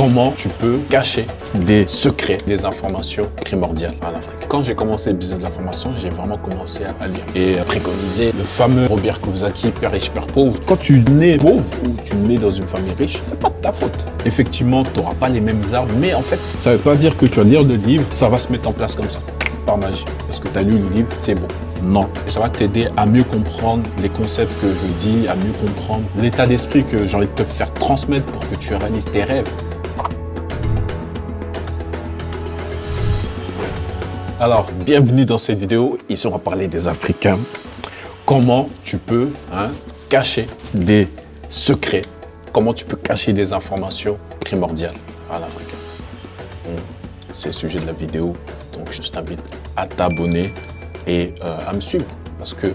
comment tu peux cacher des secrets, des informations primordiales en Afrique. Quand j'ai commencé le business de l'information, j'ai vraiment commencé à lire et à préconiser le fameux Robert Kiyosaki, père riche, père pauvre. Quand tu nais pauvre ou tu nais dans une famille riche, c'est pas de ta faute. Effectivement, tu n'auras pas les mêmes armes, mais en fait, ça ne veut pas dire que tu vas lire le livre, ça va se mettre en place comme ça, par magie. Parce que tu as lu le livre, c'est bon. Non. Et ça va t'aider à mieux comprendre les concepts que je dis, à mieux comprendre l'état d'esprit que j'ai envie de te faire transmettre pour que tu réalises tes rêves. Alors, bienvenue dans cette vidéo. Ici, on va parler des Africains. Comment tu peux cacher des secrets, comment tu peux cacher des informations primordiales à l'Africain. C'est le sujet de la vidéo, donc je t'invite à t'abonner et à me suivre. Parce que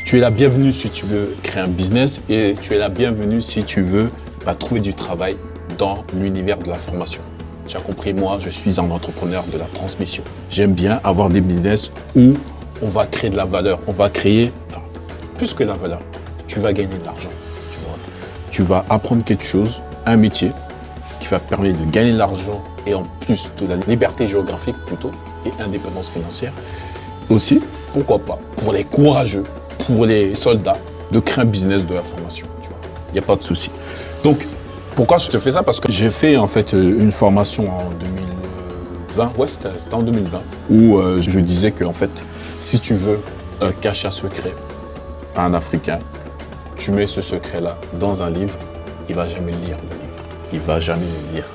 tu es la bienvenue si tu veux créer un business et tu es la bienvenue si tu veux trouver du travail dans l'univers de la formation. Tu as compris, moi, je suis un entrepreneur de la transmission. J'aime bien avoir des business où on va créer de la valeur. On va créer, plus que la valeur, tu vas gagner de l'argent. Tu vas apprendre quelque chose, un métier qui va te permettre de gagner de l'argent et en plus de la liberté géographique plutôt et indépendance financière. Aussi, pourquoi pas, pour les courageux, pour les soldats, de créer un business de la formation. Il n'y a pas de souci. Donc, pourquoi je te fais ça? Parce que j'ai fait en fait une formation en 2020, ouais c'était en 2020, où je disais que en fait, si tu veux cacher un secret à un Africain, tu mets ce secret-là dans un livre, il ne va jamais le lire, le livre. Il ne va jamais le lire.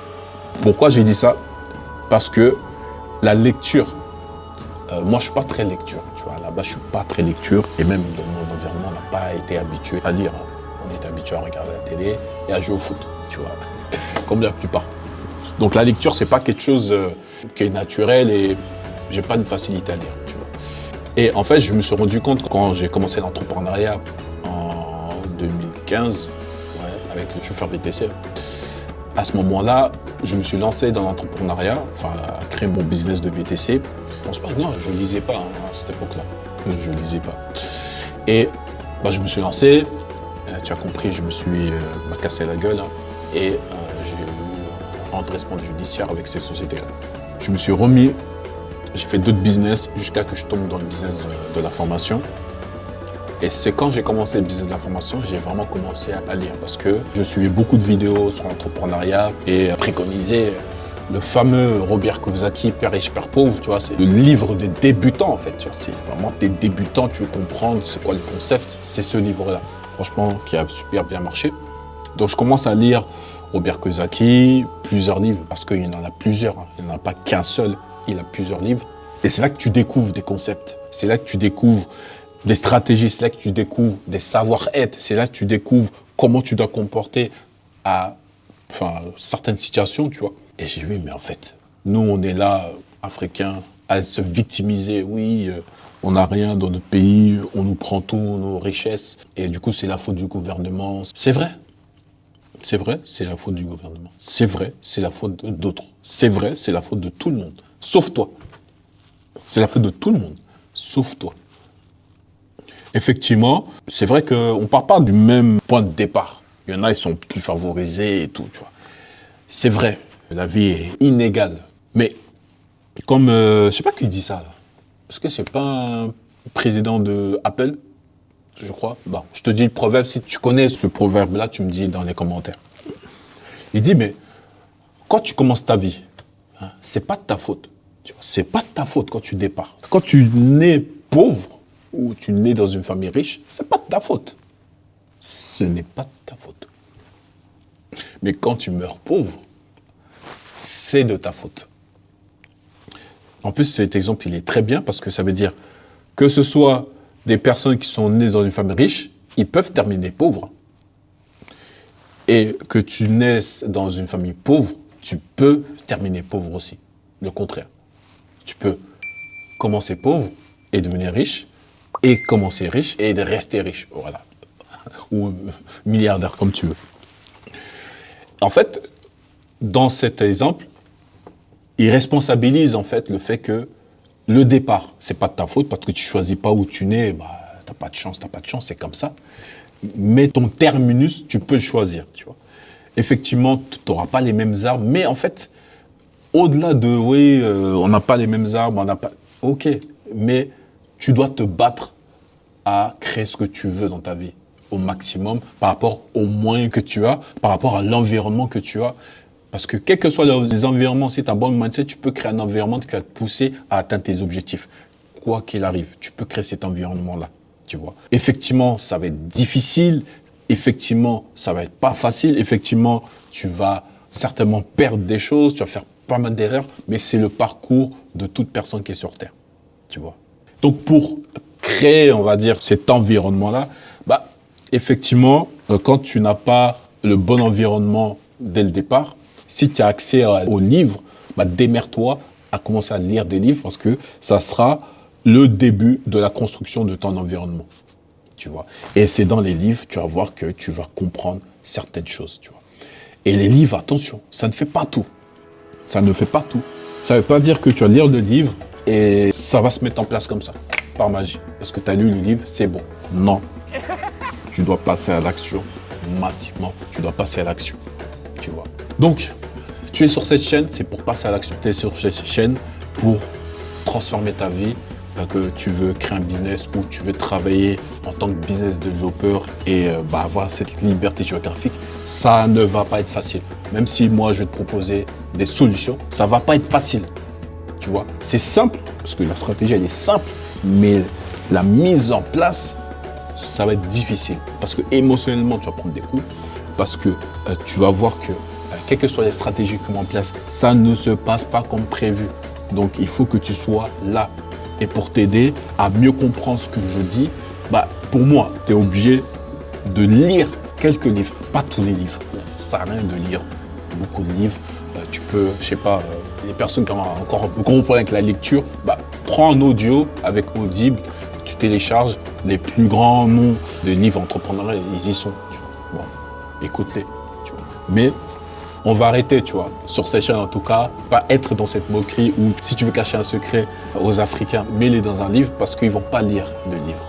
Pourquoi j'ai dit ça? Parce que la lecture, moi je ne suis pas très lecture, tu vois, là-bas je ne suis pas très lecture, et même dans mon environnement, on n'a pas été habitué à lire. On est habitué à regarder la télé et à jouer au foot, tu vois, comme la plupart. Donc la lecture, c'est pas quelque chose qui est naturel et j'ai pas une facilité à lire, tu vois. Et en fait, je me suis rendu compte quand j'ai commencé l'entrepreneuriat en 2015, avec le chauffeur VTC. À ce moment-là, je me suis lancé dans l'entrepreneuriat, à créer mon business de VTC. Je pense pas, non, je lisais pas à cette époque-là. Je lisais pas. Et je me suis lancé. Tu as compris, je me suis cassé la gueule et j'ai eu un redressement judiciaire avec ces sociétés-là. Je me suis remis, j'ai fait d'autres business jusqu'à que je tombe dans le business de la formation. Et c'est quand j'ai commencé le business de la formation, j'ai vraiment commencé à lire parce que je suivais beaucoup de vidéos sur l'entrepreneuriat et préconisais le fameux Robert Kiyosaki, père riche, père pauvre, tu vois, c'est le livre des débutants en fait. C'est vraiment tes débutants, tu veux comprendre c'est quoi le concept, c'est ce livre-là. Franchement, qui a super bien marché. Donc, je commence à lire Robert Kiyosaki, plusieurs livres, parce qu'il en a plusieurs. Il n'en a pas qu'un seul, il a plusieurs livres. Et c'est là que tu découvres des concepts. C'est là que tu découvres des stratégies. C'est là que tu découvres des savoir-être. C'est là que tu découvres comment tu dois comporter à certaines situations, tu vois. Et j'ai vu, mais en fait, nous, on est là, Africains, à se victimiser. Oui, on n'a rien dans notre pays, on nous prend tout, nos richesses. Et du coup, c'est la faute du gouvernement. C'est vrai. C'est vrai, c'est la faute du gouvernement. C'est vrai, c'est la faute d'autres. C'est vrai, c'est la faute de tout le monde. Sauf toi. C'est la faute de tout le monde. Sauf toi. Effectivement, c'est vrai qu'on ne part pas du même point de départ. Il y en a, ils sont plus favorisés et tout, tu vois. C'est vrai, la vie est inégale. Mais comme, je ne sais pas qui dit ça, là. Est-ce que c'est pas un président de Apple, je crois? Bon, je te dis le proverbe, si tu connais ce proverbe-là, tu me dis dans les commentaires. Il dit, mais quand tu commences ta vie, c'est pas de ta faute. C'est pas de ta faute quand tu départs. Quand tu nais pauvre ou tu nais dans une famille riche, c'est pas de ta faute. Ce n'est pas de ta faute. Mais quand tu meurs pauvre, c'est de ta faute. En plus, cet exemple, il est très bien parce que ça veut dire que ce soit des personnes qui sont nées dans une famille riche, ils peuvent terminer pauvres. Et que tu naisses dans une famille pauvre, tu peux terminer pauvre aussi. Le contraire. Tu peux commencer pauvre et devenir riche, et commencer riche et de rester riche. Voilà. Ou milliardaire, comme tu veux. En fait, dans cet exemple, il responsabilise en fait le fait que le départ, c'est pas de ta faute parce que tu choisis pas où tu nais, t'as pas de chance, c'est comme ça. Mais ton terminus, tu peux le choisir, tu vois. Effectivement, tu n'auras pas les mêmes armes, mais en fait, au-delà de, oui, on n'a pas les mêmes armes, on n'a pas... Ok, mais tu dois te battre à créer ce que tu veux dans ta vie au maximum par rapport aux moyens que tu as, par rapport à l'environnement que tu as. Parce que quels que soient les environnements, si tu as un bon mindset, tu peux créer un environnement qui va te pousser à atteindre tes objectifs. Quoi qu'il arrive, tu peux créer cet environnement-là, tu vois. Effectivement, ça va être difficile. Effectivement, ça va être pas facile. Effectivement, tu vas certainement perdre des choses, tu vas faire pas mal d'erreurs, mais c'est le parcours de toute personne qui est sur Terre, tu vois. Donc, pour créer, on va dire, cet environnement-là, bah, effectivement, quand tu n'as pas le bon environnement dès le départ, si tu as accès aux livres, bah, démerde-toi à commencer à lire des livres parce que ça sera le début de la construction de ton environnement, tu vois. Et c'est dans les livres, tu vas voir que tu vas comprendre certaines choses, tu vois. Et les livres, attention, ça ne fait pas tout. Ça ne fait pas tout. Ça ne veut pas dire que tu vas lire le livre et ça va se mettre en place comme ça, par magie. Parce que tu as lu le livre, c'est bon. Non. Tu dois passer à l'action massivement. Tu dois passer à l'action, tu vois. Donc, tu es sur cette chaîne, c'est pour passer à l'action. Tu es sur cette chaîne pour transformer ta vie, que tu veux créer un business ou tu veux travailler en tant que business développeur et avoir cette liberté géographique. Ça ne va pas être facile. Même si moi, je vais te proposer des solutions, ça ne va pas être facile. Tu vois, c'est simple, parce que la stratégie, elle est simple, mais la mise en place, ça va être difficile. Parce que émotionnellement, tu vas prendre des coups, parce que tu vas voir que, quelles que soient les stratégies qu'on met en place, ça ne se passe pas comme prévu. Donc, il faut que tu sois là. Et pour t'aider à mieux comprendre ce que je dis, pour moi, tu es obligé de lire quelques livres, pas tous les livres. Ça sert à rien de lire beaucoup de livres. Tu peux, je sais pas, les personnes qui ont encore un peu gros problème avec la lecture, prends un audio avec Audible, tu télécharges les plus grands noms de livres entrepreneuriaux, ils y sont. Tu vois. Bon, écoute-les. Tu vois. Mais on va arrêter, tu vois, sur cette chaîne en tout cas, pas être dans cette moquerie où si tu veux cacher un secret aux Africains, mets-les dans un livre parce qu'ils ne vont pas lire le livre.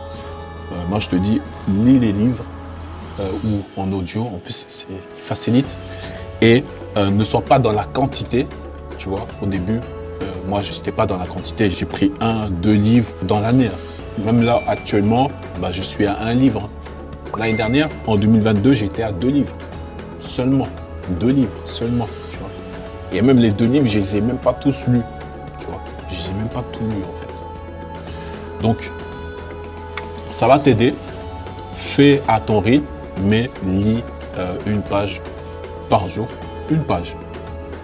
Moi, je te dis, lis les livres ou en audio, en plus, c'est facilite. Et ne sois pas dans la quantité, tu vois, au début, moi, je n'étais pas dans la quantité, j'ai pris 1, 2 livres dans l'année. Même là, actuellement, je suis à 1 livre. L'année dernière, en 2022, j'étais à 2 livres, seulement. 2 livres seulement, tu vois. Et même les 2 livres, je les ai même pas tous lus, tu vois. Je les ai même pas tout lus, en fait. Donc, ça va t'aider. Fais à ton rythme, mais lis une page par jour. Une page.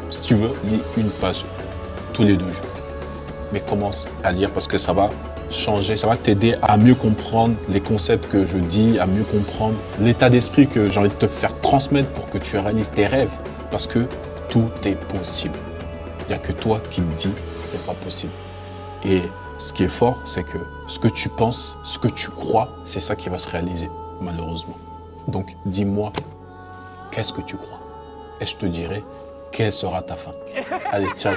Si tu veux, lis une page tous les 2 jours. Mais commence à lire parce que ça va changer, ça va t'aider à mieux comprendre les concepts que je dis, à mieux comprendre l'état d'esprit que j'ai envie de te faire transmettre pour que tu réalises tes rêves. Parce que tout est possible. Il n'y a que toi qui me dis c'est pas possible. Et ce qui est fort, c'est que ce que tu penses, ce que tu crois, c'est ça qui va se réaliser, malheureusement. Donc dis-moi, qu'est-ce que tu crois? Et je te dirai quelle sera ta fin. Allez, ciao.